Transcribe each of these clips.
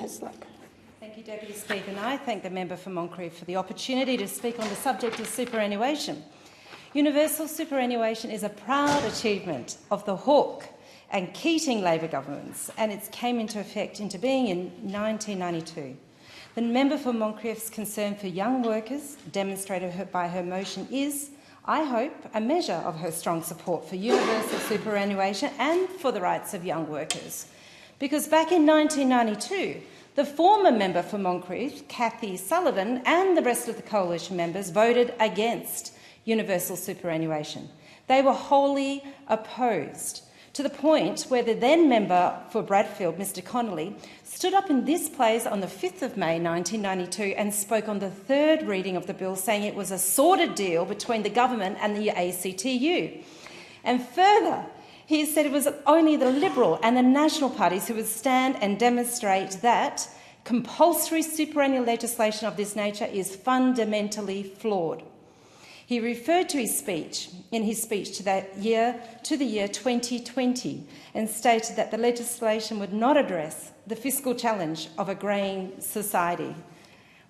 Hasluck. Thank you, Deputy Speaker, and I thank the member for Moncrieff for the opportunity to speak on the subject of superannuation. Universal superannuation is a proud achievement of the Hawke and Keating Labor governments, and it came into being in 1992. The member for Moncrieff's concern for young workers, demonstrated by her motion, is, I hope, a measure of her strong support for universal superannuation and for the rights of young workers. Because back in 1992, the former member for Moncrieff, Cathy Sullivan, and the rest of the coalition members voted against universal superannuation. They were wholly opposed, to the point where the then member for Bradfield, Mr Connolly, stood up in this place on the 5th of May 1992 and spoke on the third reading of the bill, saying it was a sordid deal between the government and the ACTU. And further, he said it was only the Liberal and the National parties who would stand and demonstrate that compulsory superannuation legislation of this nature is fundamentally flawed. He referred to his speech to the year 2020 and stated that the legislation would not address the fiscal challenge of a greying society.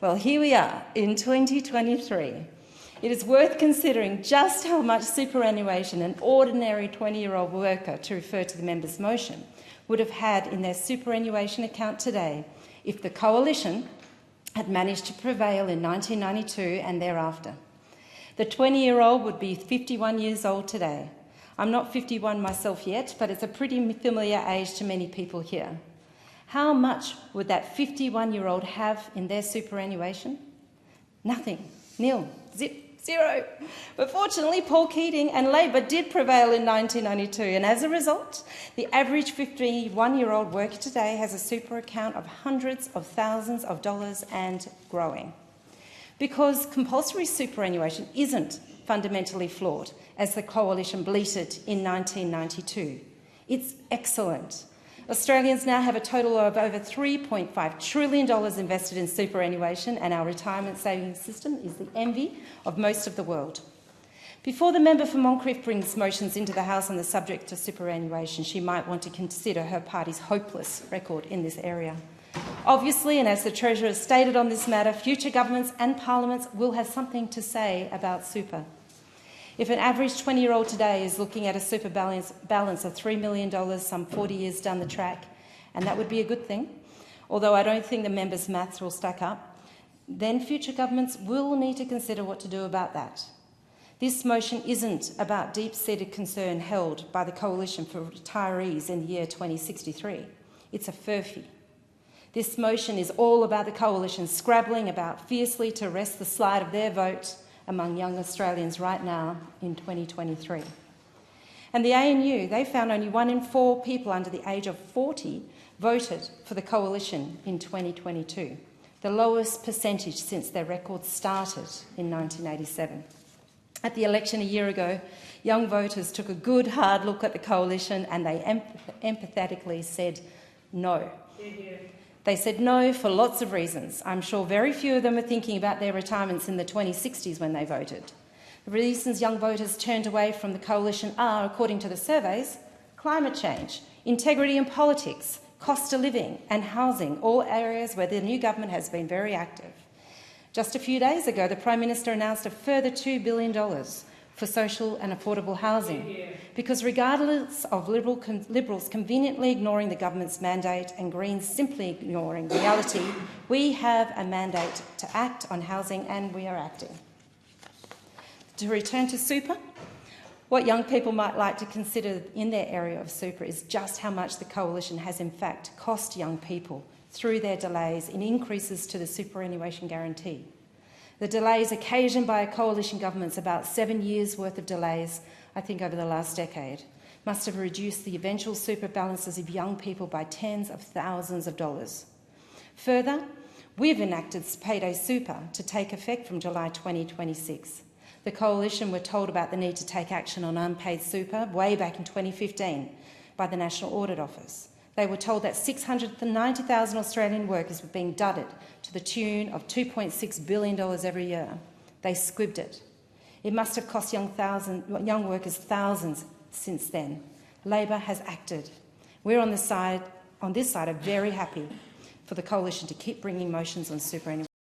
Well, here we are in 2023. It is worth considering just how much superannuation an ordinary 20-year-old worker, to refer to the member's motion, would have had in their superannuation account today if the coalition had managed to prevail in 1992 and thereafter. The 20-year-old would be 51 years old today. I'm not 51 myself yet, but it's a pretty familiar age to many people here. How much would that 51-year-old have in their superannuation? Nothing. Nil. Zero. But fortunately, Paul Keating and Labor did prevail in 1992, and as a result, the average 51-year-old worker today has a super account of hundreds of thousands of dollars and growing. Because compulsory superannuation isn't fundamentally flawed, as the coalition bleated in 1992. It's excellent. Australians now have a total of over $3.5 trillion invested in superannuation, and our retirement savings system is the envy of most of the world. Before the member for Moncrieff brings motions into the House on the subject of superannuation, she might want to consider her party's hopeless record in this area. Obviously, and as the Treasurer stated on this matter, future governments and parliaments will have something to say about super. If an average 20-year-old today is looking at a super balance of $3 million some 40 years down the track, and that would be a good thing, although I don't think the members' maths will stack up, then future governments will need to consider what to do about that. This motion isn't about deep-seated concern held by the Coalition for Retirees in the year 2063. It's a furphy. This motion is all about the Coalition scrabbling about fiercely to wrest the slide of their vote among young Australians right now in 2023. And the ANU, they found only 1 in 4 people under the age of 40 voted for the coalition in 2022, the lowest percentage since their record started in 1987. At the election a year ago, young voters took a good hard look at the coalition and they empathetically said no. They said no for lots of reasons. I'm sure very few of them were thinking about their retirements in the 2060s when they voted. The reasons young voters turned away from the coalition are, according to the surveys, climate change, integrity in politics, cost of living and housing, all areas where the new government has been very active. Just a few days ago, the Prime Minister announced a further $2 billion for social and affordable housing, because regardless of Liberals conveniently ignoring the government's mandate and Greens simply ignoring reality, we have a mandate to act on housing and we are acting. To return to super, what young people might like to consider in their area of super is just how much the coalition has in fact cost young people through their delays in increases to the superannuation guarantee. The delays occasioned by a coalition government's about 7 years' worth of delays, I think over the last decade, must have reduced the eventual super balances of young people by tens of thousands of dollars. Further, we've enacted payday super to take effect from July 2026. The coalition were told about the need to take action on unpaid super way back in 2015 by the National Audit Office. They were told that 690,000 Australian workers were being dudded to the tune of $2.6 billion every year. They squibbed it. It must have cost young workers thousands since then. Labor has acted. We're on this side are very happy for the Coalition to keep bringing motions on superannuation.